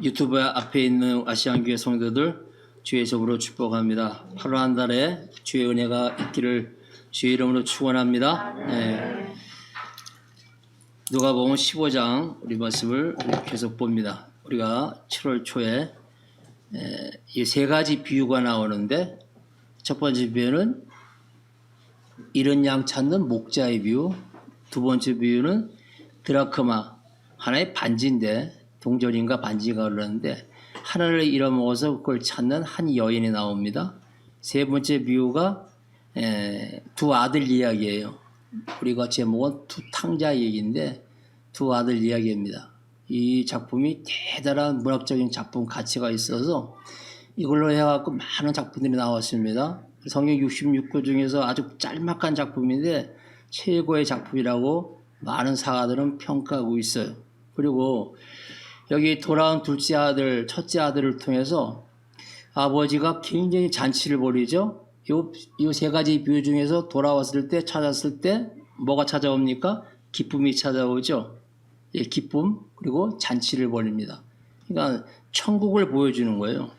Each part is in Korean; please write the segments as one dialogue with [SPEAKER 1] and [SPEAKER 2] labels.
[SPEAKER 1] 유튜브 앞에 있는 아시안교회 성도들 주의 이름으로 축복합니다. 8월 한 달에 주의 은혜가 있기를 주의 이름으로 축원합니다. 네. 누가복음 15장 우리 말씀을 계속 봅니다. 우리가 7월 초에 이 세 가지 비유가 나오는데, 첫 번째 비유는 잃은 양 찾는 목자의 비유, 두 번째 비유는 드라크마, 하나의 반지인데, 동전인가 반지가 그러는데 하나를 잃어먹어서 그걸 찾는 한 여인이 나옵니다. 세 번째 비유가 두 아들 이야기예요. 우리가 제목은 두 탕자 얘기인데 두 아들 이야기입니다. 이 작품이 대단한 문학적인 작품 가치가 있어서 이걸로 해갖고 많은 작품들이 나왔습니다. 성경 66권 중에서 아주 짤막한 작품인데 최고의 작품이라고 많은 사가들은 평가하고 있어요. 그리고 여기 돌아온 둘째 아들, 첫째 아들을 통해서 아버지가 굉장히 잔치를 벌이죠. 이 세 가지 비유 중에서 돌아왔을 때, 찾았을 때 뭐가 찾아옵니까? 기쁨이 찾아오죠. 예, 기쁨, 그리고 잔치를 벌입니다. 그러니까 천국을 보여주는 거예요.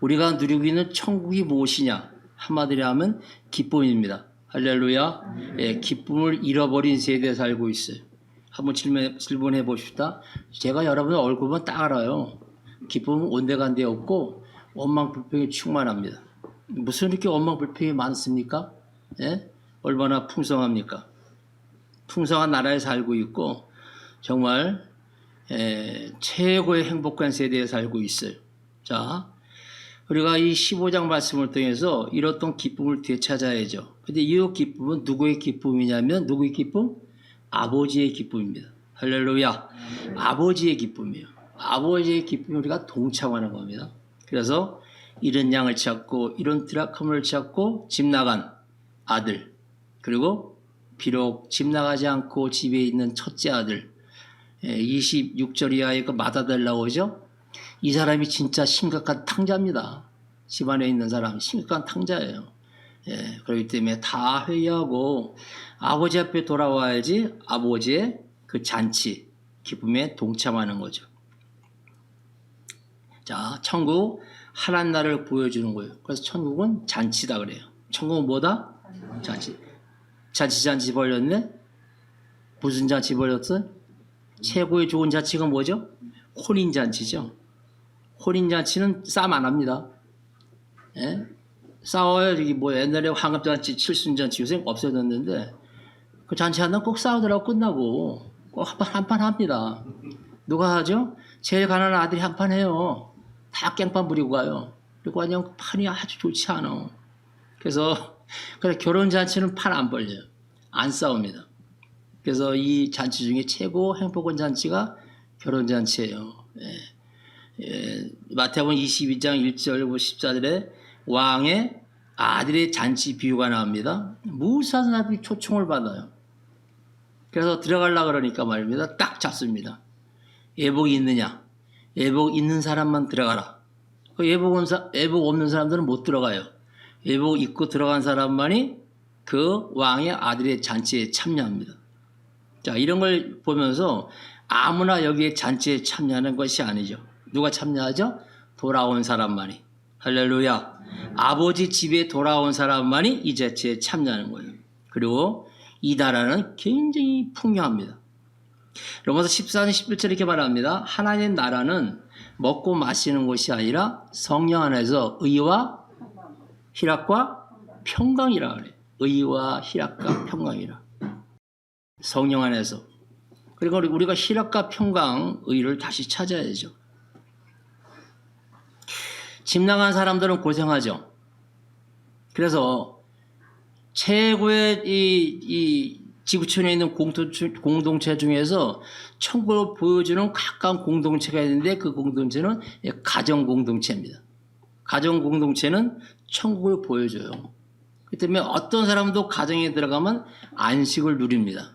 [SPEAKER 1] 우리가 누리고 있는 천국이 무엇이냐? 한마디로 하면 기쁨입니다. 할렐루야. 예, 기쁨을 잃어버린 세대에 살고 있어요. 한번 질문해 보십시다. 제가 여러분의 얼굴만 딱 알아요. 기쁨은 온데간데 없고 원망불평이 충만합니다. 무슨 이렇게 원망불평이 많습니까? 예? 얼마나 풍성합니까? 풍성한 나라에 살고 있고 정말 최고의 행복한 세대에 살고 있어요. 자, 우리가 이 15장 말씀을 통해서 이렇던 기쁨을 되찾아야죠. 근데 이 기쁨은 누구의 기쁨이냐면, 누구의 기쁨? 아버지의 기쁨입니다. 할렐루야. 아버지의 기쁨이에요. 아버지의 기쁨이 우리가 동참하는 겁니다. 그래서 이런 양을 찾고 이런 드라크마를 찾고 집 나간 아들, 그리고 비록 집 나가지 않고 집에 있는 첫째 아들, 26절 이하에 그 맏아들 나오죠. 이 사람이 진짜 심각한 탕자입니다. 집안에 있는 사람 심각한 탕자예요. 그렇기 때문에 다 회개하고 아버지 앞에 돌아와야지 아버지의 그 잔치, 기쁨에 동참하는 거죠. 자, 천국 하나님 나라를 보여주는 거예요. 그래서 천국은 잔치다 그래요. 천국은 뭐다? 잔치. 잔치 벌렸네? 무슨 잔치 벌렸어? 최고의 좋은 잔치가 뭐죠? 혼인잔치죠. 혼인잔치는 싸움 안 합니다. 예? 싸워요. 저기 뭐 옛날에 황금잔치, 칠순잔치 요새 없어졌는데 그 잔치 하나 꼭 싸우더라고 끝나고 꼭 한판 합니다. 누가 하죠? 제일 가난한 아들이 한판 해요. 다 깽판 부리고 가요. 그리고 그냥 판이 아주 좋지 않아. 그래서 결혼잔치는 판 안 벌려요. 안 싸웁니다. 그래서 이 잔치 중에 최고 행복한 잔치가 결혼잔치예요. 마태복음 22장 1절 14절에 왕의 아들의 잔치 비유가 나옵니다. 무수한 사람들이 초청을 받아요. 그래서 들어가려고 그러니까 말입니다. 딱 잡습니다. 예복이 있느냐? 예복 있는 사람만 들어가라. 예복 없는 사람들은 못 들어가요. 예복 입고 들어간 사람만이 그 왕의 아들의 잔치에 참여합니다. 자, 이런 걸 보면서 아무나 여기에 잔치에 참여하는 것이 아니죠. 누가 참여하죠? 돌아온 사람만이. 할렐루야. 아버지 집에 돌아온 사람만이 이 잔치에 참여하는 거예요. 그리고 이 나라는 굉장히 풍요합니다. 로마서 14장 11절 이렇게 말합니다. 하나님의 나라는 먹고 마시는 것이 아니라 성령 안에서 의와 희락과 평강이라 그래요. 의와 희락과 평강이라. 성령 안에서. 그리고 우리가 희락과 평강, 의를 다시 찾아야죠. 집 나간 사람들은 고생하죠. 그래서 최고의 이 지구촌에 있는 공동체 중에서 천국을 보여주는 가까운 공동체가 있는데 그 공동체는 가정 공동체입니다. 가정 공동체는 천국을 보여줘요. 그렇기 때문에 어떤 사람도 가정에 들어가면 안식을 누립니다.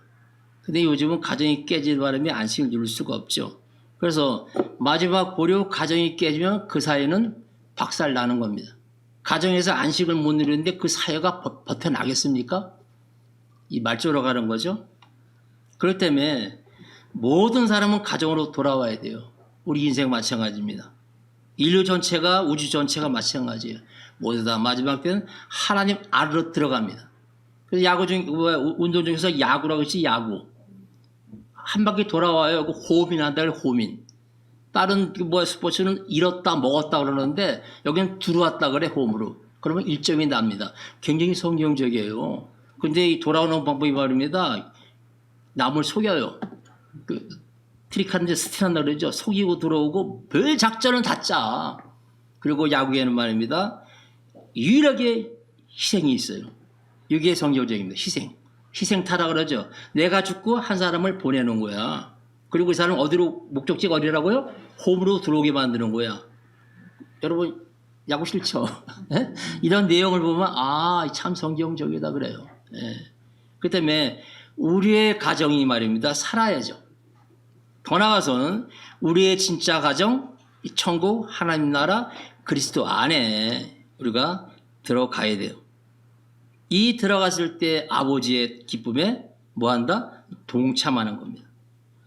[SPEAKER 1] 근데 요즘은 가정이 깨질 바람에 안식을 누릴 수가 없죠. 그래서 마지막 보류 가정이 깨지면 그 사회는 박살 나는 겁니다. 가정에서 안식을 못 누리는데 그 사회가 버텨나겠습니까? 이 말조로 가는 거죠. 그렇기 때문에 모든 사람은 가정으로 돌아와야 돼요. 우리 인생 마찬가지입니다. 인류 전체가 우주 전체가 마찬가지예요. 모두 다 마지막 때는 하나님 아래로 들어갑니다. 그래서 운동 중에서 야구라고 했지, 야구. 한 바퀴 돌아와요. 호민 한다 그래, 호민. 다른 스포츠는 잃었다 먹었다 그러는데 여기는 들어왔다 그래, 홈으로. 그러면 1점이 납니다. 굉장히 성경적이에요. 근데 이 돌아오는 방법이 말입니다. 남을 속여요. 트릭하는데 스틸한다 그러죠. 속이고 들어오고 별 작전은 다 짜. 그리고 야구에는 말입니다. 유일하게 희생이 있어요. 이게 성경적입니다. 희생타라 그러죠. 내가 죽고 한 사람을 보내는 거야. 그리고 이 사람 어디로, 목적지가 어디라고요? 홈으로 들어오게 만드는 거야. 여러분 야구 싫죠? 이런 내용을 보면 참 성경적이다 그래요. 그 때문에 우리의 가정이 말입니다. 살아야죠. 더 나아가서는 우리의 진짜 가정, 이 천국, 하나님 나라, 그리스도 안에 우리가 들어가야 돼요. 이 들어갔을 때 아버지의 기쁨에 뭐한다? 동참하는 겁니다.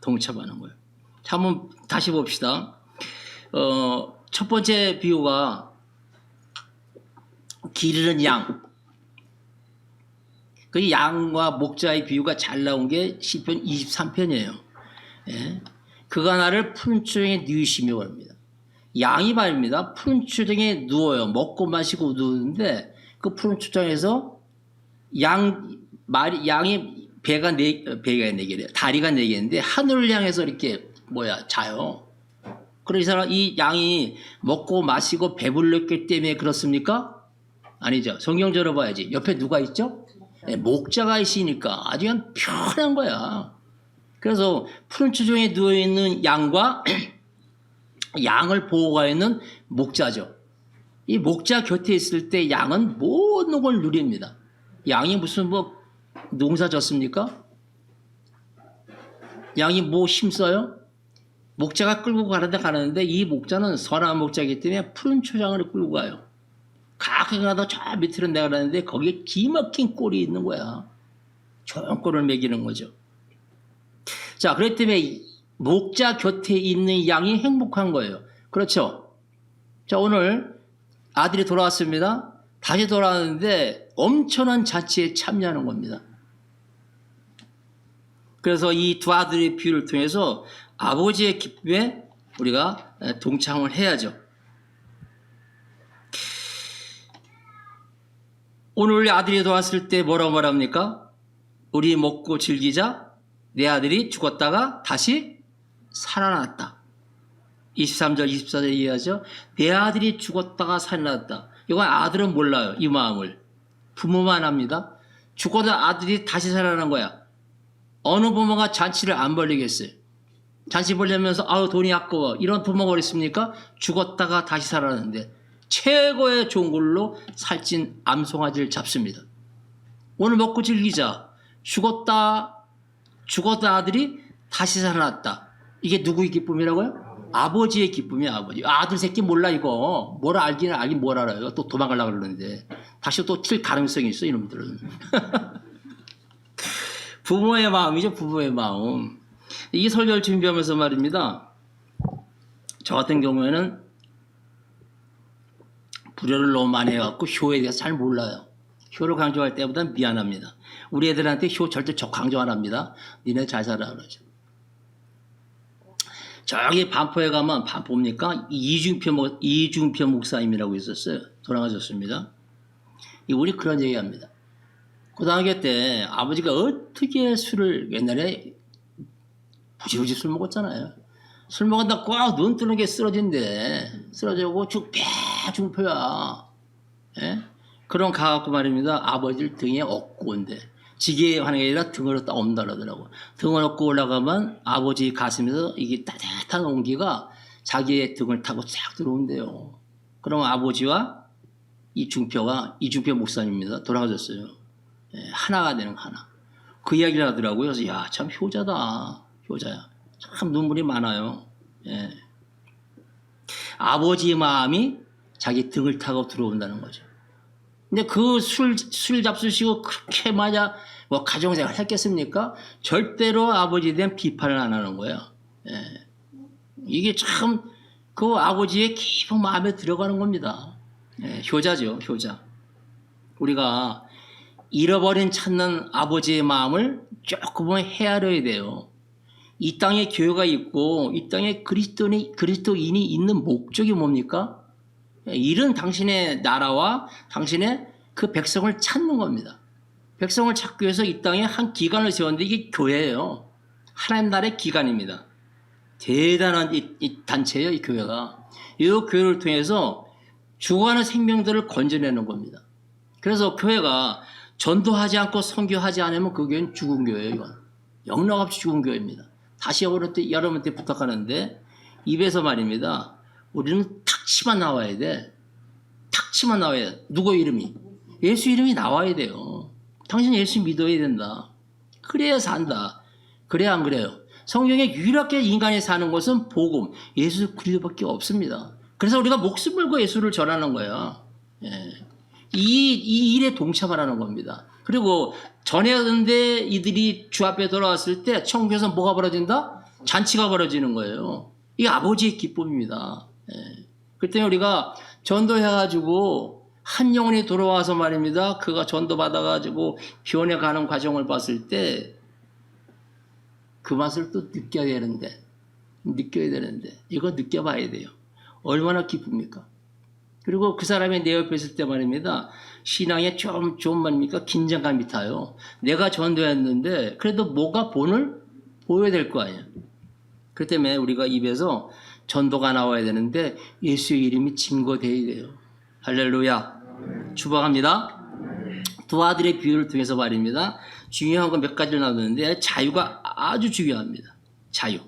[SPEAKER 1] 동참하는 거예요. 자, 한번 다시 봅시다. 첫 번째 비유가 기르는 양. 그 양과 목자의 비유가 잘 나온 게 시편 23편이에요. 예. 그가 나를 푸른 초장에 누이시며 그럽니다. 양이 말입니다. 푸른 초장에 누워요. 먹고 마시고 누우는데 그 푸른 초장에서 양이 배가 네 개래요. 다리가 네 개인데 하늘을 향해서 이렇게 자요. 그래서 이 양이 먹고 마시고 배불렀기 때문에 그렇습니까? 아니죠. 성경적으로 봐야지. 옆에 누가 있죠? 네, 목자가 있으니까 아주 그냥 편한 거야. 그래서 푸른 초장에 누워있는 양과 양을 보호가 있는 목자죠. 이 목자 곁에 있을 때 양은 모든 걸 누립니다. 양이 무슨 농사 졌습니까? 양이 힘써요? 목자가 끌고 가는데 이 목자는 선한 목자이기 때문에 푸른 초장을 끌고 가요. 가끔 가다 저 밑으로 내가라는데 거기에 기막힌 꼴이 있는 거야. 좋은 꼴을 먹이는 거죠. 자, 그렇기 때문에 목자 곁에 있는 양이 행복한 거예요. 그렇죠? 자, 오늘 아들이 돌아왔습니다. 다시 돌아왔는데 엄청난 잔치에 참여하는 겁니다. 그래서 이 두 아들의 비유를 통해서 아버지의 기쁨에 우리가 동참을 해야죠. 오늘 우리 아들이 돌아왔을 때 뭐라고 말합니까? 우리 먹고 즐기자. 내 아들이 죽었다가 다시 살아났다. 23절 24절 얘기하죠. 내 아들이 죽었다가 살아났다. 이건 아들은 몰라요. 이 마음을. 부모만 합니다. 죽어도 아들이 다시 살아난 거야. 어느 부모가 잔치를 안 벌리겠어요. 잔치 벌리면서 돈이 아까워. 이런 부모가 어디 있습니까? 죽었다가 다시 살아났는데 최고의 종굴로 살찐 암송아지를 잡습니다. 오늘 먹고 즐기자. 죽었다 아들이 다시 살아났다. 이게 누구의 기쁨이라고요? 아버지의 기쁨이야, 아버지. 아들 새끼 몰라, 이거. 뭘 알긴 뭘 알아요. 또 도망가려고 그러는데. 다시 또 튈 가능성이 있어, 이놈들은. 부모의 마음이죠, 부모의 마음. 이 설교를 준비하면서 말입니다. 저 같은 경우에는 불효를 너무 많이 해갖고 효에 대해서 잘 몰라요. 효를 강조할 때보다는 미안합니다. 우리 애들한테 효 절대 강조 안 합니다. 니네 잘 살아 그러죠. 저기 반포에 가면 반포입니까? 이중표 목사님이라고 있었어요. 돌아가셨습니다. 우리 그런 얘기합니다. 고등학교 때 아버지가 어떻게 술을 옛날에 부지부지 술 먹었잖아요. 술 먹었다 꼭 눈 뜨는 게 쓰러지고 중표야. 예? 그럼 가갖고 말입니다. 아버지를 등에 업고 온대. 지게에 하는 게 아니라 등으로 딱 옮다 그러더라고. 등을 업고 올라가면 아버지 가슴에서 이게 따뜻한 온기가 자기의 등을 타고 쫙 들어온대요. 그럼 아버지와 이중표 목사님입니다. 돌아가셨어요. 예, 하나가 되는 하나. 그 이야기를 하더라고요. 그래서 야, 참 효자다. 효자야. 참 눈물이 많아요. 예. 아버지의 마음이 자기 등을 타고 들어온다는 거죠. 근데 그 술 잡수시고 그렇게 가정생활 했겠습니까? 절대로 아버지에 대한 비판을 안 하는 거예요. 예. 이게 참 그 아버지의 깊은 마음에 들어가는 겁니다. 효자죠, 효자. 우리가 잃어버린 찾는 아버지의 마음을 조금은 헤아려야 돼요. 이 땅에 교회가 있고 이 땅에 그리스도인이 있는 목적이 뭡니까? 잃은 당신의 나라와 당신의 그 백성을 찾는 겁니다. 백성을 찾기 위해서 이 땅에 한 기관을 세웠는데 이게 교회예요. 하나님 나라의 기관입니다. 대단한 이 단체예요, 이 교회가. 이 교회를 통해서 죽어가는 생명들을 건져내는 겁니다. 그래서 교회가 전도하지 않고 선교하지 않으면 그 교회는 죽은 교회예요. 이건 영락없이 죽은 교회입니다. 다시 여러분한테 부탁하는데 입에서 말입니다. 우리는 탁치만 나와야 돼. 탁치만 나와야 돼. 누구 이름이? 예수 이름이 나와야 돼요. 당신 예수 믿어야 된다. 그래야 산다. 그래야 안 그래요? 성경에 유일하게 인간이 사는 것은 복음, 예수 그리스도밖에 없습니다. 그래서 우리가 목숨 걸고 예수를 전하는 거야. 이 일에 동참하라는 겁니다. 그리고 전해야되는데 이들이 주 앞에 돌아왔을 때 천국에서 뭐가 벌어진다? 잔치가 벌어지는 거예요. 이게 아버지의 기쁨입니다. 그때 우리가 전도해가지고 한 영혼이 돌아와서 말입니다. 그가 전도받아가지고 변해 가는 과정을 봤을 때 그 맛을 또 느껴야 되는데 이거 느껴봐야 돼요. 얼마나 기쁩니까? 그리고 그 사람이 내 옆에 있을 때 말입니다. 신앙에 좀 말입니까? 긴장감이 타요. 내가 전도했는데 그래도 뭐가 본을 보여야 될 거 아니에요. 그렇기 때문에 우리가 입에서 전도가 나와야 되는데 예수의 이름이 증거되어야 돼요. 할렐루야. 축복합니다. 두 아들의 비유를 통해서 말입니다. 중요한 건 몇 가지를 나누는데 자유가 아주 중요합니다. 자유.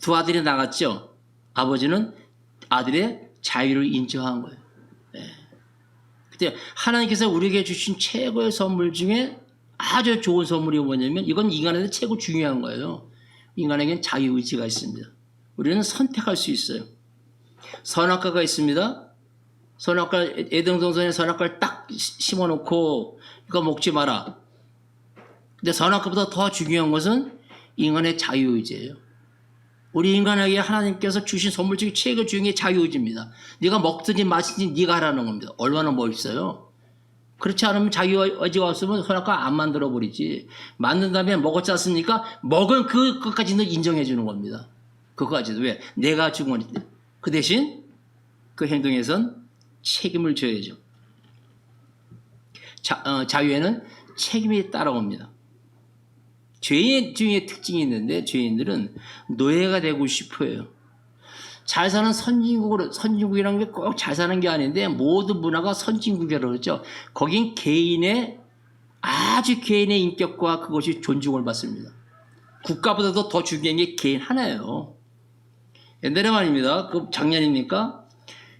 [SPEAKER 1] 두 아들이 나갔죠. 아버지는 아들의 자유를 인정한 거예요. 그때 하나님께서 우리에게 주신 최고의 선물 중에 아주 좋은 선물이 뭐냐면 이건 인간한테 최고 중요한 거예요. 인간에게는 자유의지가 있습니다. 우리는 선택할 수 있어요. 선악과가 있습니다. 선악과, 에덴 동산에 선악과를 딱 심어놓고 이거 먹지 마라. 근데 선악과보다 더 중요한 것은 인간의 자유의지예요. 우리 인간에게 하나님께서 주신 선물 중에 최고 중요한 게 자유의지입니다. 네가 먹든지 마시든지 네가 하라는 겁니다. 얼마나 멋있어요. 그렇지 않으면 자유의지가 없으면 선악과 안 만들어 버리지. 만든 다음에 먹었지 않습니까? 먹은 그것까지는 인정해 주는 겁니다. 그거까지도. 왜? 내가 준 거니까. 그 대신 그 행동에선 책임을 져야죠. 자유에는 책임이 따라옵니다. 죄인 중에 특징이 있는데 죄인들은 노예가 되고 싶어요. 잘 사는 선진국이라는 게 꼭 잘 사는 게 아닌데 모든 문화가 선진국이라고 그러죠. 거긴 아주 개인의 인격과 그것이 존중을 받습니다. 국가보다도 더 중요한 게 개인 하나예요. 옛날에 말입니다. 그 작년입니까?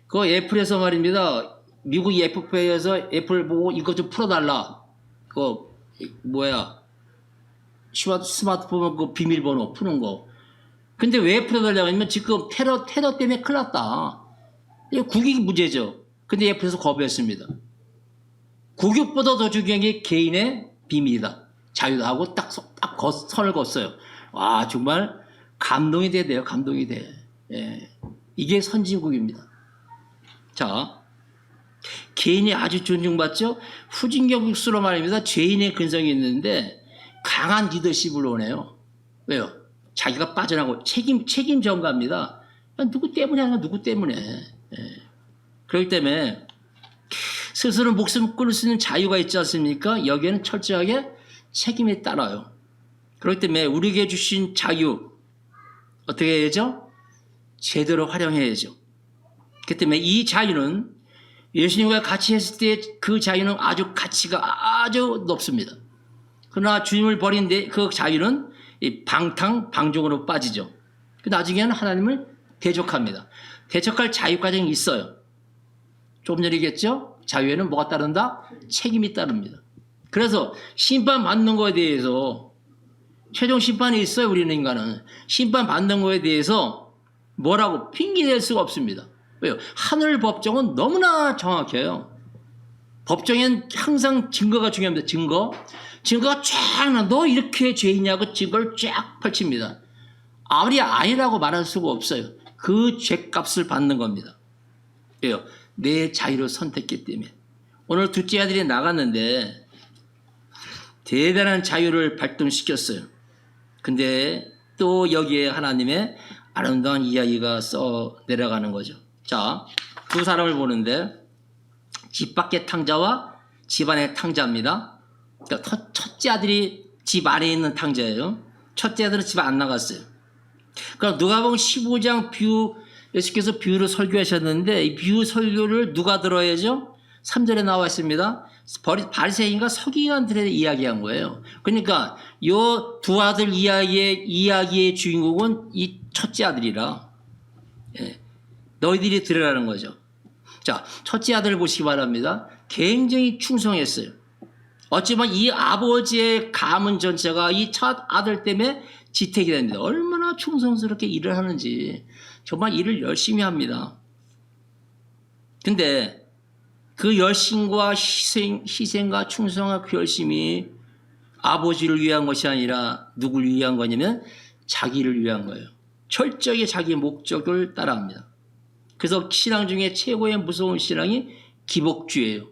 [SPEAKER 1] 그 애플에서 말입니다. 미국 애플페이에서 애플 보고 이것 좀 풀어달라. 스마트폰 그 비밀번호 푸는 거. 근데 왜 풀어달라고 하냐면 지금 테러 때문에 큰일 났다. 이거 국익 문제죠. 근데 애플에서 거부했습니다. 국익보다 더 중요한 게 개인의 비밀이다. 자유다 하고 딱 선을 걷어요. 와, 정말 감동이 돼요. 감동이 돼. 이게 선진국입니다. 자, 개인이 아주 존중받죠? 후진국수로 말입니다. 죄인의 근성이 있는데 강한 리더십을 원해요. 왜요? 자기가 빠져나가고 책임 전가입니다. 누구 때문에 하나 누구 때문에. 그렇기 때문에 스스로 목숨 끊을 수 있는 자유가 있지 않습니까? 여기에는 철저하게 책임이 따라요. 그렇기 때문에 우리에게 주신 자유 어떻게 해야죠? 제대로 활용해야죠. 그렇기 때문에 이 자유는 예수님과 같이 했을 때 그 자유는 아주 가치가 아주 높습니다. 그러나 주님을 버린 그 자유는 방탕방종으로 빠지죠. 나중에는 하나님을 대적합니다. 대적할 자유 과정이 있어요. 조금 전에 얘기했죠? 자유에는 뭐가 따른다? 책임이 따릅니다. 그래서 심판받는 거에 대해서 최종 심판이 있어요. 우리는 인간은. 심판받는 거에 대해서 뭐라고 핑계댈 수가 없습니다. 왜요? 하늘 법정은 너무나 정확해요. 법정엔 항상 증거가 중요합니다. 증거가 쫙 너 이렇게 죄인냐고 증거를 쫙 펼칩니다. 아무리 아니라고 말할 수가 없어요. 그 죄값을 받는 겁니다. 왜요? 내 자유를 선택했기 때문에. 오늘 둘째 아들이 나갔는데 대단한 자유를 발동시켰어요. 근데 또 여기에 하나님의 아름다운 이야기가 써 내려가는 거죠. 자, 두 사람을 보는데 집 밖의 탕자와 집 안의 탕자입니다. 그러니까 첫째 아들이 집 안에 있는 탕자예요. 첫째 아들은 집 안 나갔어요. 그럼 누가복음 15장 비유, 예수께서 비유를 설교하셨는데 이 비유 설교를 누가 들어야죠? 3절에 나와 있습니다. 바리새인과 서기관들의 이야기한 거예요. 그러니까 이 두 아들 이야기의 주인공은 이 첫째 아들이라, 예, 너희들이 들으라는 거죠. 자, 첫째 아들을 보시기 바랍니다. 굉장히 충성했어요. 어찌보면 이 아버지의 가문 전체가 이 첫 아들 때문에 지택이 됩니다. 얼마나 충성스럽게 일을 하는지 정말 일을 열심히 합니다. 근데 그 열심과 희생과 충성과 그 열심이 아버지를 위한 것이 아니라 누구를 위한 거냐면 자기를 위한 거예요. 철저히 자기 목적을 따라합니다. 그래서 신앙 중에 최고의 무서운 신앙이 기복주의예요.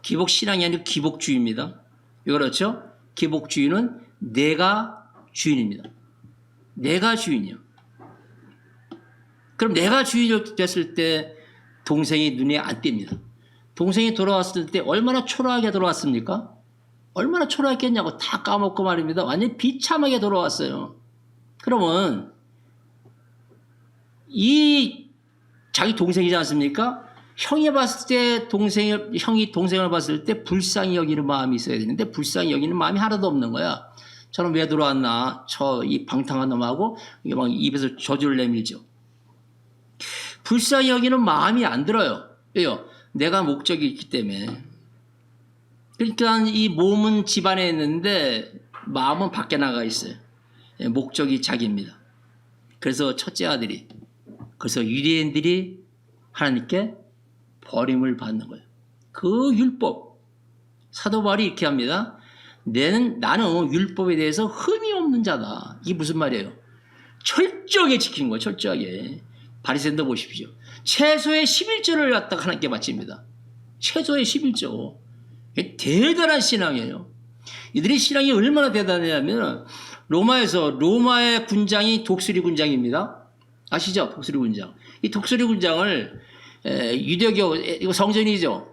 [SPEAKER 1] 기복신앙이 아니고 기복주의입니다. 왜 그렇죠? 기복주의는 내가 주인입니다. 내가 주인이요. 그럼 내가 주인이 됐을 때 동생이 눈에 안 띕니다. 동생이 돌아왔을 때 얼마나 초라하게 돌아왔습니까? 얼마나 초라했겠냐고 다 까먹고 말입니다. 완전히 비참하게 돌아왔어요. 그러면 이 자기 동생이지 않습니까? 형이 봤을 때 형이 동생을 봤을 때 불쌍히 여기는 마음이 있어야 되는데 불쌍히 여기는 마음이 하나도 없는 거야. 저는 왜 들어왔나? 이 방탕한 놈하고 이게 막 입에서 저주를 내밀죠. 불쌍히 여기는 마음이 안 들어요. 왜요? 내가 목적이 있기 때문에. 그러니까 이 몸은 집안에 있는데 마음은 밖에 나가 있어요. 목적이 자기입니다. 그래서 첫째 아들이, 그래서 유대인들이 하나님께 버림을 받는 거예요. 그 율법. 사도 바울이 이렇게 합니다. 나는 율법에 대해서 흠이 없는 자다. 이게 무슨 말이에요? 철저하게 지킨 거예요. 철저하게. 바리새인도 보십시오. 최소의 11조를 갖다가 하나님께 바칩니다. 최소의 11조. 대단한 신앙이에요. 이들의 신앙이 얼마나 대단하냐면 로마의 군장이 독수리 군장입니다. 아시죠? 독수리 군장. 이 독수리 군장을 유대교, 이거 성전이죠.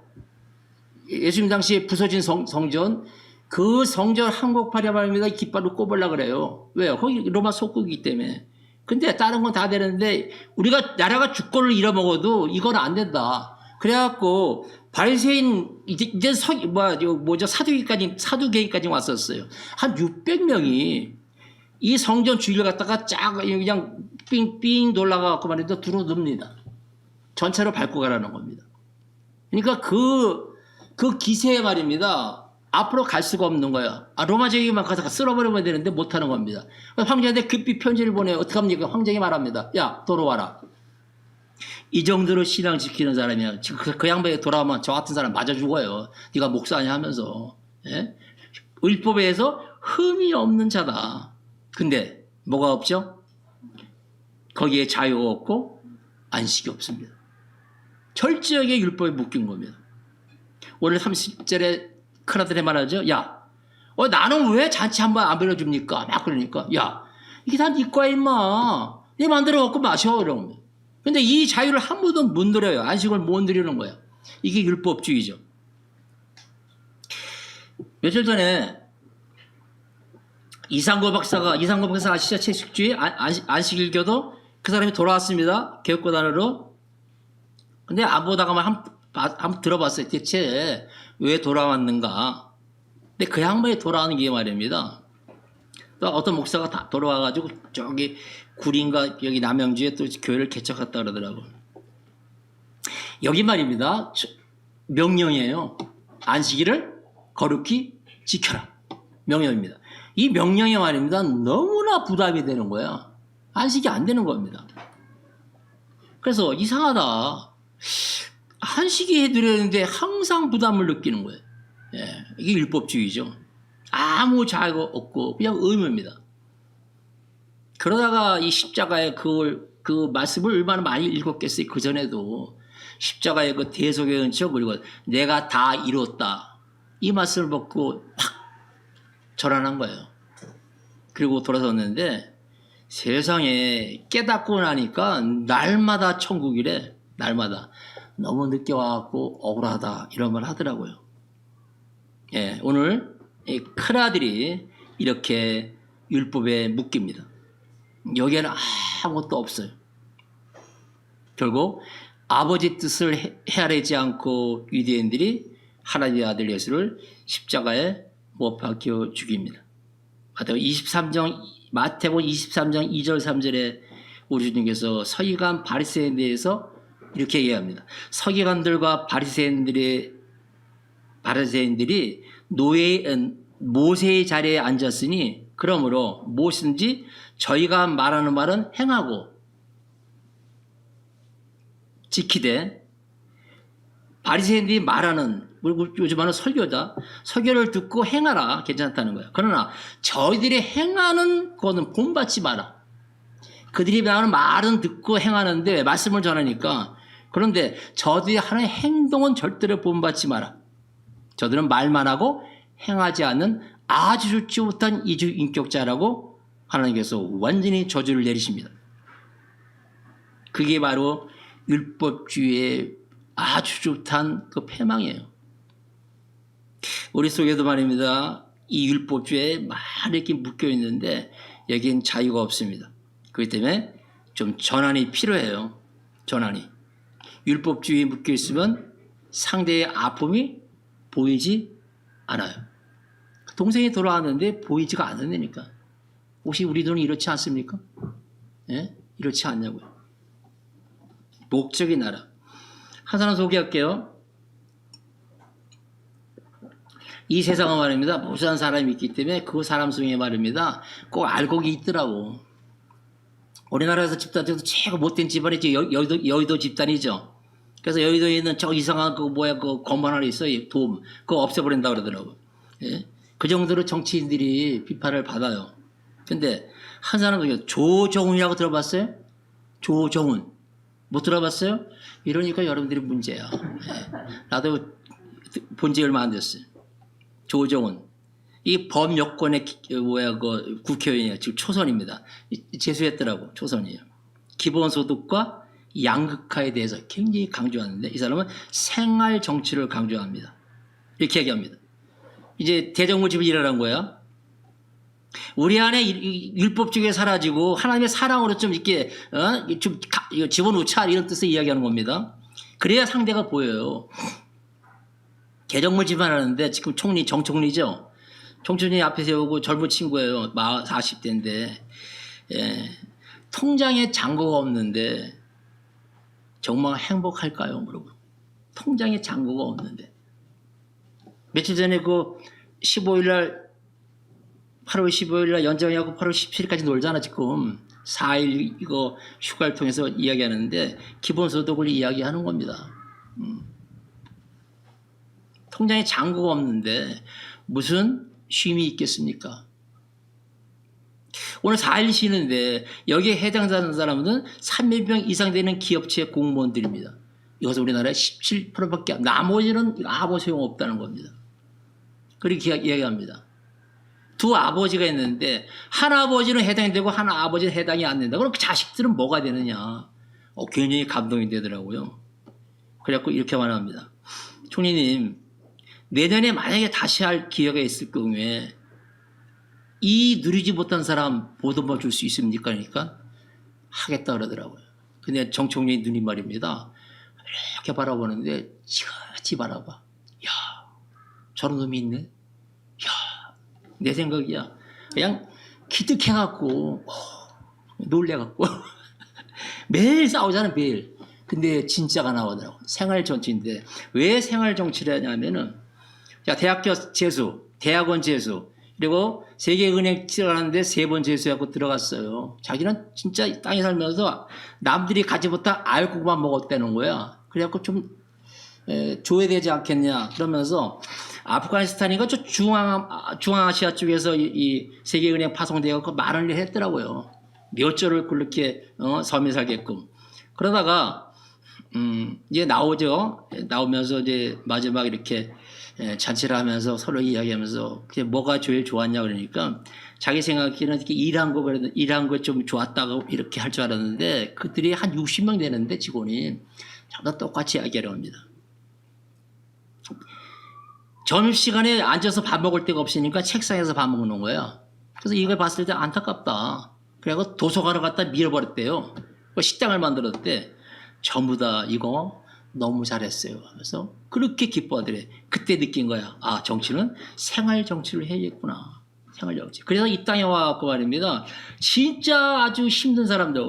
[SPEAKER 1] 예수님 당시에 부서진 성전, 그 성전 한복판에 말입니다. 깃발로 꼽으려고 그래요. 왜요? 거기 로마 속국이기 때문에. 근데 다른 건 다 되는데 우리가 나라가 주권을 잃어먹어도 이건 안 된다. 그래갖고 바리새인 이제 사두개인까지 왔었어요. 한 600명이 이 성전 주위를 갖다가 쫙 그냥 삥삥 돌아가갖고 말이죠. 들어눕니다. 전체로 밟고 가라는 겁니다. 그러니까 그 기세에 말입니다. 앞으로 갈 수가 없는 거야. 로마 제국만 가서 쓸어버리면 되는데 못하는 겁니다. 황제한테 급히 편지를 보내요. 어떻게 합니까? 황제가 말합니다. 야, 돌아와라. 이 정도로 신앙 지키는 사람이야. 그 양반이 돌아오면 저 같은 사람 맞아 죽어요. 네가 목사냐 하면서. 예? 율법에서 흠이 없는 자다. 근데 뭐가 없죠? 거기에 자유가 없고 안식이 없습니다. 철저하게 율법에 묶인 겁니다. 오늘 30절에 큰아들이 말하죠. 야, 나는 왜 잔치 한번 안 빌어줍니까? 막 그러니까. 야, 이게 다 네 거야 임마. 네 만들어 먹고 마셔. 이러면. 근데 이 자유를 한 번도 못 누려요. 안식을 못 누리는 거야. 이게 율법주의죠. 며칠 전에 이상고 박사가 아시죠? 채식주의 안식일교도 그 사람이 돌아왔습니다. 개혁고단으로. 근데 안 보다가만 한번 들어봤어요. 대체 왜 돌아왔는가? 근데 그 양반이 돌아오는 게 말입니다. 또 어떤 목사가 다 돌아와가지고 저기 구린가 여기 남양주에 또 교회를 개척했다 그러더라고. 여기 말입니다. 명령이에요. 안식일을 거룩히 지켜라. 명령입니다. 이 명령이 말입니다. 너무나 부담이 되는 거야. 안식이 안 되는 겁니다. 그래서 이상하다. 한식이 해드렸는데 항상 부담을 느끼는 거예요. 예, 이게 율법주의죠. 아무 자유가 없고 그냥 의무입니다. 그러다가 이 십자가의 그 말씀을 얼마나 많이 읽었겠어요. 그 전에도 십자가의 그 대속의 은총 그리고 내가 다 이뤘다 이 말씀을 먹고 팍 절하는 거예요. 그리고 돌아섰는데 세상에 깨닫고 나니까 날마다 천국이래. 날마다 너무 늦게 와갖고 억울하다 이런 말 하더라고요. 예, 오늘 이 큰아들이 이렇게 율법에 묶입니다. 여기에는 아무것도 없어요. 결국 아버지 뜻을 헤아리지 않고 유대인들이 하나님의 아들 예수를 십자가에 못 박혀 죽입니다. 마태복음 23장 2절 3절에 우리 주님께서 서기관 바리새인에 대해서 이렇게 얘기합니다. 서기관들과 바리새인들이 모세의 자리에 앉았으니 그러므로 무엇인지 저희가 말하는 말은 행하고 지키되 바리새인들이 말하는 요즘 하는 설교를 듣고 행하라 괜찮다는 거예요. 그러나 저희들이 행하는 거는 본받지 마라. 그들이 하는 말은 듣고 행하는데 말씀을 전하니까 그런데 저들이 하는 행동은 절대로 본받지 마라. 저들은 말만 하고 행하지 않는 아주 좋지 못한 이주인격자라고 하나님께서 완전히 저주를 내리십니다. 그게 바로 율법주의의 아주 좋다는 그 패망이에요. 우리 속에도 말입니다. 이 율법주의에 많이 이렇게 묶여 있는데 여기엔 자유가 없습니다. 그렇기 때문에 좀 전환이 필요해요. 전환이. 율법주의에 묶여 있으면 상대의 아픔이 보이지 않아요. 동생이 돌아왔는데 보이지가 않는다니까. 혹시 우리 돈이 이렇지 않습니까? 예? 이렇지 않냐고요. 목적이 나라. 한 사람 소개할게요. 이 세상은 말입니다. 무수한 사람이 있기 때문에 그 사람 중에 말입니다. 꼭 알곡이 있더라고. 우리나라에서 집단 중에서 최고 못된 집안이 여의도 집단이죠. 그래서 여의도에 있는 저 이상한 그 건물 하나 있어요. 돔. 그거 없애버린다 그러더라고. 예? 그 정도로 정치인들이 비판을 받아요. 근데 한 사람 중에 조정훈이라고 들어봤어요? 조정훈. 못 들어봤어요? 이러니까 여러분들이 문제야. 예. 나도 본 지 얼마 안 됐어요. 조정훈. 이 범여권의 국회의원이에요. 지금 초선입니다. 재수했더라고. 초선이에요. 기본소득과 양극화에 대해서 굉장히 강조하는데 이 사람은 생활 정치를 강조합니다. 이렇게 얘기합니다. 이제 대정부집을 일하는 거야. 우리 안에 율법주의가 사라지고 하나님의 사랑으로 좀 이렇게 좀 집어넣자 이런 뜻의 이야기하는 겁니다. 그래야 상대가 보여요. 개정물 집안하는데 지금 총리 정총리죠. 총총리 앞에 세우고 젊은 친구예요. 40대인데 예. 통장에 잔고가 없는데 정말 행복할까요? 물어보. 통장에 잔고가 없는데 며칠 전에 그 15일날 8월 15일날 연장하고 8월 17일까지 놀잖아 지금 4일 이거 휴가를 통해서 이야기하는데 기본소득을 이야기하는 겁니다. 통장에 잔고가 없는데 무슨 쉼이 있겠습니까? 오늘 4일 쉬는데 여기에 해당하는 사람은 300명 이상 되는 기업체 공무원들입니다. 이것은 우리나라의 17%밖에 나머지는 아무 소용없다는 겁니다. 그렇게 이야기합니다. 두 아버지가 있는데 한 아버지는 해당이 되고 한 아버지는 해당이 안 된다. 그럼 그 자식들은 뭐가 되느냐. 굉장히 감동이 되더라고요. 그래갖고 이렇게 말합니다. 총리님 내년에 만약에 다시 할 기회가 있을 경우에 이 누리지 못한 사람 보듬어 줄 수 있습니까? 그러니까 하겠다 그러더라고요. 근데 정 총리 눈이 말입니다. 이렇게 바라보는데 지그지 바라봐. 야 저런 놈이 있네. 야 내 생각이야. 그냥 기특해갖고 놀래갖고 매일 싸우잖아 매일. 근데 진짜가 나오더라고. 생활정치인데 왜 생활정치를 하냐면은 자 대학교 재수, 대학원 재수 그리고 세계은행 들어가는데 3번 재수하고 들어갔어요. 자기는 진짜 땅에 살면서 남들이 가지 못한 알코올만 먹었다는 거야. 그래갖고 좀 줘야 되지 않겠냐 그러면서 아프가니스탄이가 중앙아시아 쪽에서 이 세계은행 파송되어서 많은 일을 했더라고요. 몇 절을 그렇게 섬에 살게끔. 그러다가 이제 나오죠. 나오면서 이제 마지막 이렇게 잔치를 하면서 서로 이야기하면서 그게 뭐가 제일 좋았냐 그러니까 자기 생각에는 이렇게 일한 거 좀 좋았다고 이렇게 할 줄 알았는데 그들이 한 60명 되는데 직원이 전부 다 똑같이 이야기를 합니다. 점심시간에 앉아서 밥 먹을 데가 없으니까 책상에서 밥 먹는 거야. 그래서 이걸 봤을 때 안타깝다. 그래서 도서관을 갖다 밀어버렸대요. 식당을 만들었대. 전부 다 이거 너무 잘했어요 하면서 그렇게 기뻐하더래. 그때 느낀 거야. 아, 정치는 생활 정치를 해야겠구나. 생활 정치. 그래서 이 땅에 와갖고 말입니다. 진짜 아주 힘든 사람들,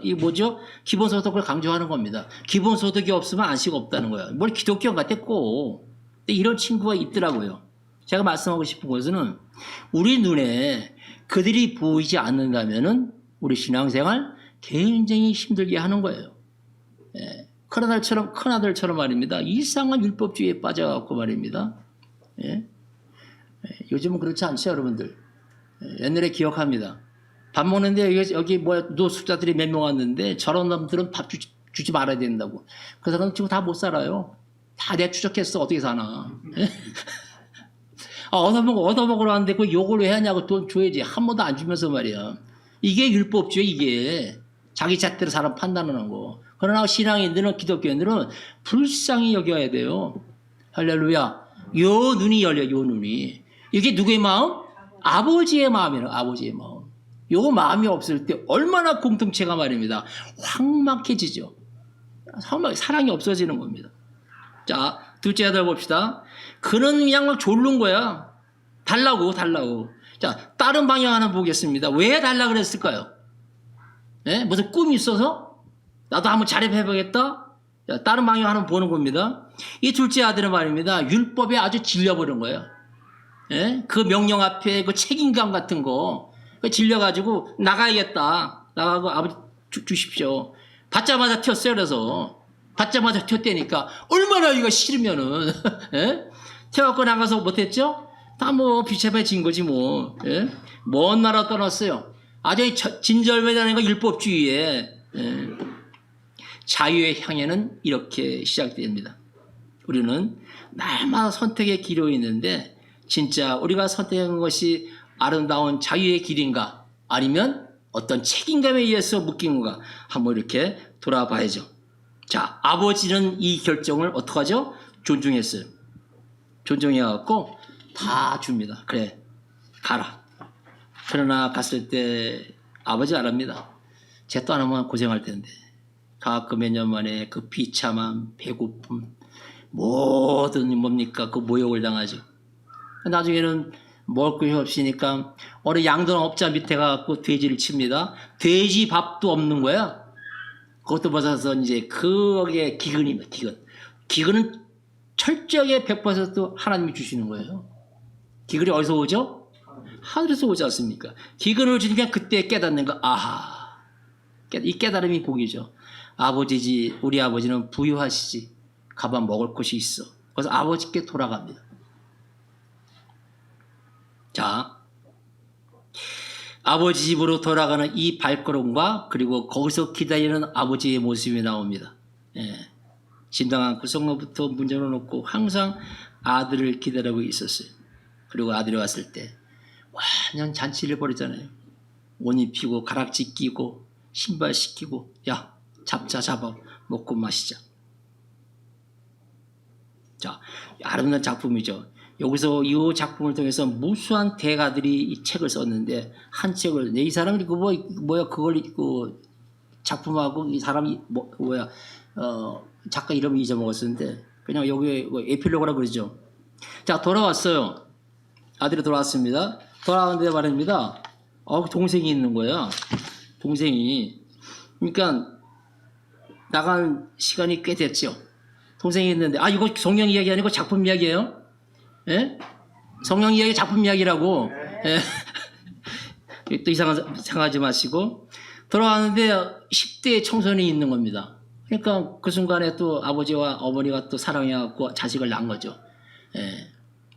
[SPEAKER 1] 이 뭐죠? 기본소득을 강조하는 겁니다. 기본소득이 없으면 안식 없다는 거야. 뭘 기독교 같았고. 근데 이런 친구가 있더라고요. 제가 말씀하고 싶은 것은 우리 눈에 그들이 보이지 않는다면은 우리 신앙생활 굉장히 힘들게 하는 거예요. 예. 큰아들처럼 말입니다. 이상한 율법주의에 빠져갖고 말입니다. 예. 예. 요즘은 그렇지 않죠, 여러분들. 예. 옛날에 기억합니다. 밥 먹는데 여기 노숙자들이 몇 명 왔는데 저런 놈들은 밥 주지 말아야 된다고. 그 사람 지금 다 못 살아요. 다 내가 추적했어. 어떻게 사나. 예? 얻어먹으러 왔는데 그 욕을 왜 하냐고 돈 줘야지. 한 번도 안 주면서 말이야. 이게 율법주의 이게. 자기 잣대로 사람 판단하는 거. 그러나 신앙인들은 기독교인들은 불쌍히 여겨야 돼요. 할렐루야. 요 눈이 열려, 요 눈이. 이게 누구의 마음? 아버지의 마음이에요. 아버지의 마음. 요 마음이 없을 때 얼마나 공동체가 말입니다. 황막해지죠. 사랑이 없어지는 겁니다. 자, 둘째 아들 봅시다. 그는 그냥 막 졸른 거야. 달라고. 자, 다른 방향 하나 보겠습니다. 왜 달라 그랬을까요? 예? 무슨 꿈이 있어서? 나도 한번 잘해보겠다? 자, 다른 방향 하나 보는 겁니다. 이 둘째 아들은 말입니다. 율법에 아주 질려버린 거예요. 예? 그 명령 앞에 그 책임감 같은 거, 질려가지고 나가야겠다. 나가고 아버지 주십시오. 받자마자 튀었어요. 그래서. 받자마자 튀었다니까. 얼마나 이거 싫으면은, 예? 튀어갖고 나가서 못했죠? 다 뭐 비참해진 거지 뭐. 예? 먼 나라 떠났어요. 아주 진절매다는 거 율법주의에. 예. 자유의 향해는 이렇게 시작됩니다. 우리는 날마다 선택의 길이 있는데 진짜 우리가 선택한 것이 아름다운 자유의 길인가 아니면 어떤 책임감에 의해서 묶인 건가 한번 이렇게 돌아봐야죠. 자, 아버지는 이 결정을 어떻게 하죠? 존중했어요. 존중해갖고 다 줍니다. 그래, 가라. 그러나 갔을 때 아버지가 안 합니다. 쟤 또 안 하면 고생할 텐데. 가끔 몇 년 만에 그 비참함, 배고픔, 모든 뭡니까? 그 모욕을 당하죠. 나중에는 먹을 것이 없으니까 어느 양동업자 밑에 가서 돼지를 칩니다. 돼지 밥도 없는 거야. 그것도 벗어서 이제 그게 기근입니다. 기근은 철저하게 100% 하나님이 주시는 거예요. 기근이 어디서 오죠? 하늘에서 오지 않습니까? 기근을 주니까 그때 깨닫는 거. 아하. 이 깨달음이 복이죠. 아버지지, 우리 아버지는 부유하시지. 가만 먹을 것이 있어. 그래서 아버지께 돌아갑니다. 자, 아버지 집으로 돌아가는 이 발걸음과 그리고 거기서 기다리는 아버지의 모습이 나옵니다. 예. 진당한 구성로부터 문 열어놓고 항상 아들을 기다리고 있었어요. 그리고 아들이 왔을 때 완전 잔치를 벌이잖아요. 옷 입히고 가락지 끼고 신발 시키고 야 잡아 먹고 마시자. 자, 아름다운 작품이죠. 여기서 이 작품을 통해서 무수한 대가들이 이 책을 썼는데 한 책을 이 사람이 그걸 그 작품하고 이 사람이 작가 이름 잊어먹었었는데 그냥 여기에 에필로그라 그러죠. 자, 돌아왔어요. 아들이 돌아왔습니다. 돌아왔는데 말입니다. 동생이 있는 거야. 동생이. 그러니까 나간 시간이 꽤 됐죠. 동생이 있는데 이거 성경 이야기 아니고 작품 이야기예요. 예? 성경 이야기 작품 이야기라고. 예. 또 이상하지 마시고 돌아왔는데 10대 청소년이 있는 겁니다. 그러니까 그 순간에 또 아버지와 어머니가 또 사랑해갖고 자식을 낳은 거죠. 예.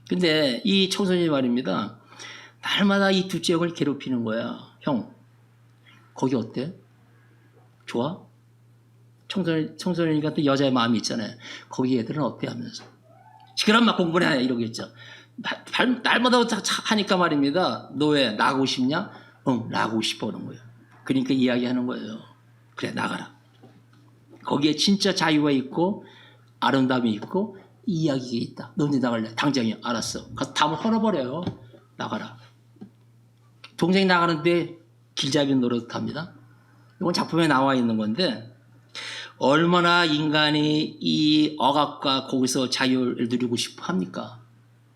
[SPEAKER 1] 근데 이 청소년이 말입니다. 날마다 이 둘째 형을 괴롭히는 거야. 형, 거기 어때? 좋아? 청소년이니까 또 여자의 마음이 있잖아요. 거기 애들은 어때 하면서. 시끄러운 막 공부를 해 이러겠죠. 날마다 하니까 말입니다. 너 왜 나가고 싶냐? 응, 나가고 싶어 그런 거예요. 그러니까 이야기하는 거예요. 그래, 나가라. 거기에 진짜 자유가 있고 아름다움이 있고 이야기가 있다. 너 언제 나갈래? 당장이요. 알았어. 가서 담을 헐어버려요. 나가라. 동생이 나가는데 길잡이 노릇 합니다. 이건 작품에 나와 있는 건데 얼마나 인간이 이 억압과 거기서 자유를 누리고 싶어 합니까?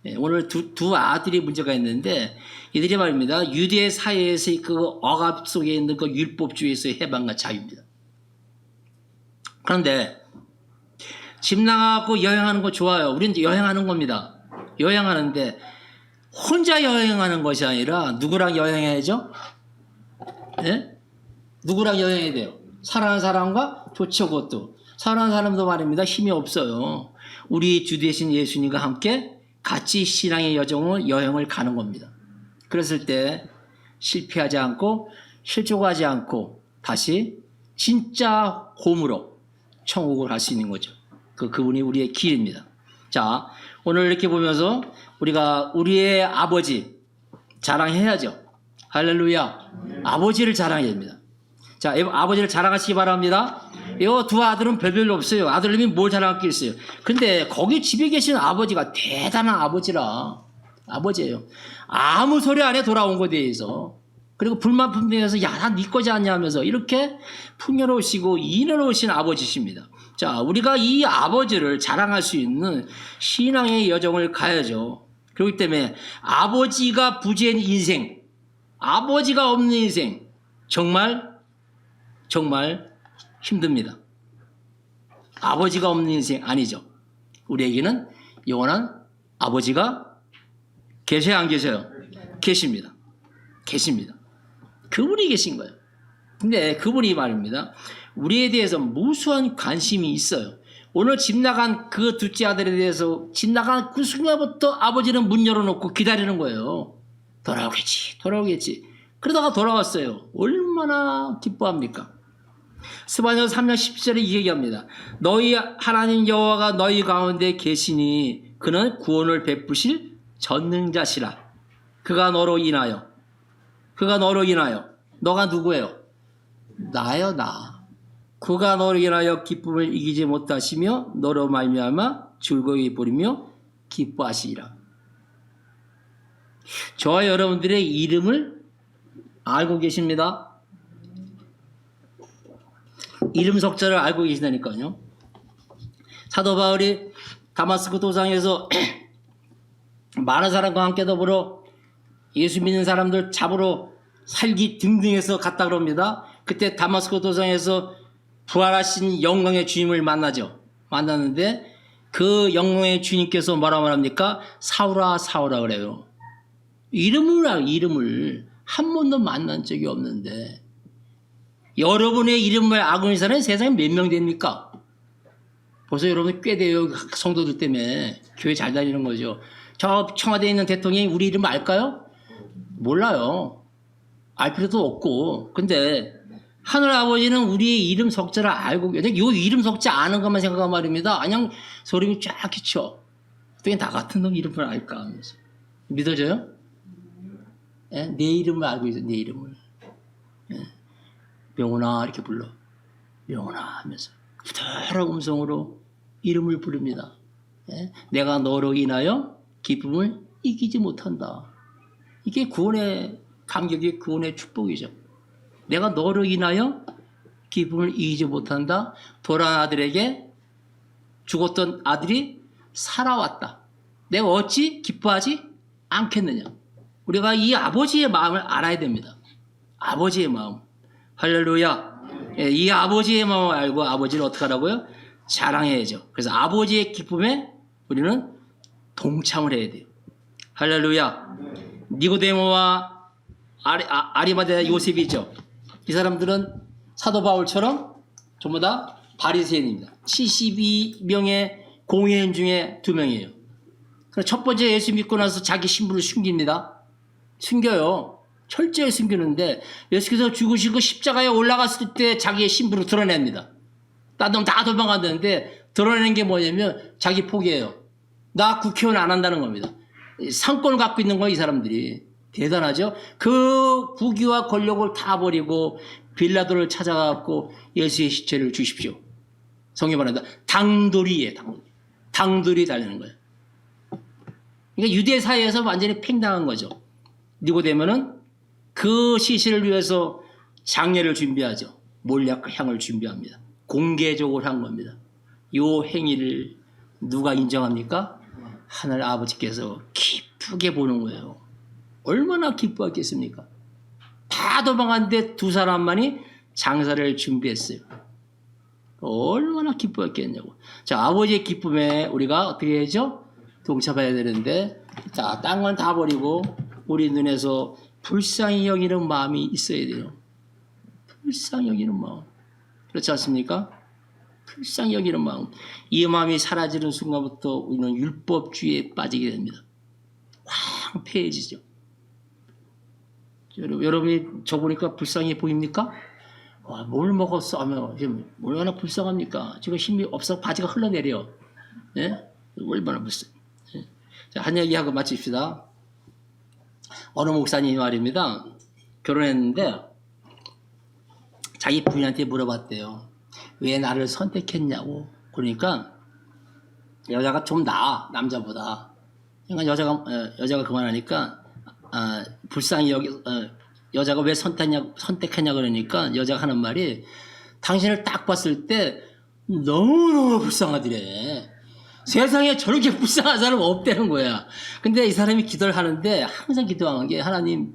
[SPEAKER 1] 네, 오늘 두 아들이 문제가 있는데 이들이 말입니다. 유대 사회에서의 그 억압 속에 있는 그 율법주의에서의 해방과 자유입니다. 그런데 집 나가고 여행하는 거 좋아요. 우리는 여행하는 겁니다. 여행하는데 혼자 여행하는 것이 아니라 누구랑 여행해야죠? 네? 누구랑 여행해야 돼요? 사랑하는 사람과 좋죠. 그것도 사랑하는 사람도 말입니다. 힘이 없어요. 우리 주 되신 예수님과 함께 같이 신앙의 여행을 가는 겁니다. 그랬을 때 실패하지 않고 실족하지 않고 다시 진짜 홈으로 천국을 갈 수 있는 거죠. 그분이 우리의 길입니다. 자, 오늘 이렇게 보면서 우리가 우리의 아버지 자랑해야죠. 할렐루야. 아버지를 자랑해야 됩니다. 자, 아버지를 자랑하시기 바랍니다. 이 두 아들은 별별로 없어요. 아들님이 뭘 자랑할 게 있어요. 근데 거기 집에 계시는 아버지가 대단한 아버지예요. 아무 소리 안 해 돌아온 거에 대해서. 그리고 불만 품대에서 야, 난 네 거지 않냐 하면서 이렇게 풍요로우시고 인내로우신 아버지십니다. 자, 우리가 이 아버지를 자랑할 수 있는 신앙의 여정을 가야죠. 그렇기 때문에 아버지가 부재인 인생, 아버지가 없는 인생 정말 힘듭니다. 아버지가 없는 인생 아니죠. 우리에게는 영원한 아버지가 계셔야 안 계셔요? 계십니다. 그분이 계신 거예요. 근데 그분이 말입니다. 우리에 대해서 무수한 관심이 있어요. 오늘 집 나간 그 둘째 아들에 대해서 집 나간 그 순간부터 아버지는 문 열어놓고 기다리는 거예요. 돌아오겠지. 그러다가 돌아왔어요. 얼마나 기뻐합니까? 스바냐 3장 10절에 이 얘기합니다. 너희 하나님 여호와가 너희 가운데 계시니 그는 구원을 베푸실 전능자시라. 그가 너로 인하여 너가 누구예요? 나요, 나. 그가 너로 인하여 기쁨을 이기지 못하시며 너로 말미암아 즐거이 부리며 기뻐하시리라. 저와 여러분들의 이름을 알고 계십니다. 이름 석자를 알고 계신다니까요. 사도 바울이 다마스크 도상에서 많은 사람과 함께 더불어 예수 믿는 사람들 잡으러 살기 등등해서 갔다 그럽니다. 그때 다마스크 도상에서 부활하신 영광의 주님을 만났는데 그 영광의 주님께서 뭐라고 말합니까? 사울아 그래요. 이름을 한 번도 만난 적이 없는데 여러분의 이름을 알고 있는 사람이 세상에 몇 명 됩니까? 벌써 여러분 꽤 돼요. 성도들 때문에 교회 잘 다니는 거죠. 저 청와대에 있는 대통령이 우리 이름 알까요? 몰라요. 알 필요도 없고. 근데 하늘 아버지는 우리의 이름 석자를 알고 계세요. 이 이름 석자 아는 것만 생각하면 말입니다. 그냥 소름이 쫙 끼쳐. 어떻게 나 같은 놈 이름을 알까 하면서. 믿어져요? 예? 내 이름을 알고 있어요. 내 이름을. 예. 명훈아 이렇게 불러. 명훈아 하면서 부드러운 음성으로 이름을 부릅니다. 예? 내가 너로 인하여 기쁨을 이기지 못한다. 이게 구원의 감격이 구원의 축복이죠. 내가 너로 인하여 기쁨을 이기지 못한다. 돌아온 아들에게 죽었던 아들이 살아왔다. 내가 어찌 기뻐하지 않겠느냐. 우리가 이 아버지의 마음을 알아야 됩니다. 아버지의 마음. 할렐루야. 이 아버지의 마음을 알고 아버지를 어떻게 하라고요? 자랑해야죠. 그래서 아버지의 기쁨에 우리는 동참을 해야 돼요. 할렐루야. 니고데모와 아리마대 요셉이죠. 이 사람들은 사도 바울처럼 전부 다 바리새인입니다. 72명의 공회인 중에 2명이에요. 첫 번째 예수 믿고 나서 자기 신분을 숨깁니다. 숨겨요. 철저히 숨기는데 예수께서 죽으시고 십자가에 올라갔을 때 자기의 신분을 드러냅니다. 다 도망갔는데 드러내는 게 뭐냐면 자기 포기해요. 나 국회의원 안 한다는 겁니다. 상권을 갖고 있는 거예요, 이 사람들이. 대단하죠? 그 부귀와 권력을 다 버리고 빌라도를 찾아가고 예수의 시체를 주십시오. 성경 말한다. 당돌이에 당돌이 달리는 거예요. 그러니까 유대 사회에서 완전히 팽당한 거죠. 니고데모는 그 시신을 위해서 장례를 준비하죠. 몰약 향을 준비합니다. 공개적으로 한 겁니다. 이 행위를 누가 인정합니까? 하늘 아버지께서 기쁘게 보는 거예요. 얼마나 기뻐했겠습니까? 다 도망갔는데 두 사람만이 장사를 준비했어요. 얼마나 기뻐했겠냐고. 자, 아버지의 기쁨에 우리가 어떻게 해야죠? 동참해야 되는데, 자, 딴 건 다 버리고 우리 눈에서 불쌍히 여기는 마음이 있어야 돼요. 불쌍히 여기는 마음. 그렇지 않습니까? 불쌍히 여기는 마음. 이 마음이 사라지는 순간부터 우리는 율법주의에 빠지게 됩니다. 황폐해지죠. 여러분이 저 보니까 불쌍해 보입니까? 와, 뭘 먹었어? 하면 지금 얼마나 불쌍합니까? 지금 힘이 없어 바지가 흘러내려. 예? 얼마나 불쌍해. 예? 자, 한 얘기하고 마칩시다. 어느 목사님이 말입니다. 결혼했는데 자기 부인한테 물어봤대요. 왜 나를 선택했냐고. 그러니까 여자가 좀 나아, 남자보다. 그러니까 여자가 그만하니까 불쌍히 여자가 왜 선택했냐 그러니까 여자가 하는 말이 당신을 딱 봤을 때 너무너무 불쌍하더래. 세상에 저렇게 불쌍한 사람 없다는 거야. 근데 이 사람이 기도를 하는데 항상 기도하는 게 하나님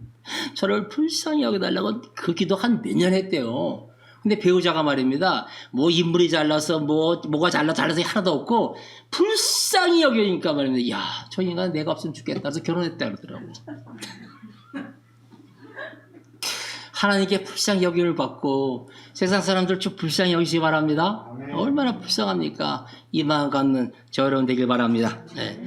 [SPEAKER 1] 저를 불쌍히 여겨달라고 그 기도 한 몇 년 했대요. 근데 배우자가 말입니다. 뭐 인물이 잘나서 뭐가 잘나서 하나도 없고 불쌍히 여기니까 말입니다. 야, 저 인간 내가 없으면 죽겠다. 그래서 결혼했다 그러더라고. 하나님께 불쌍히 여김을 받고 세상 사람들 좀 불쌍히 여기시기 바랍니다. 얼마나 불쌍합니까? 이 마음 갖는 저 여러분 되길 바랍니다. 네.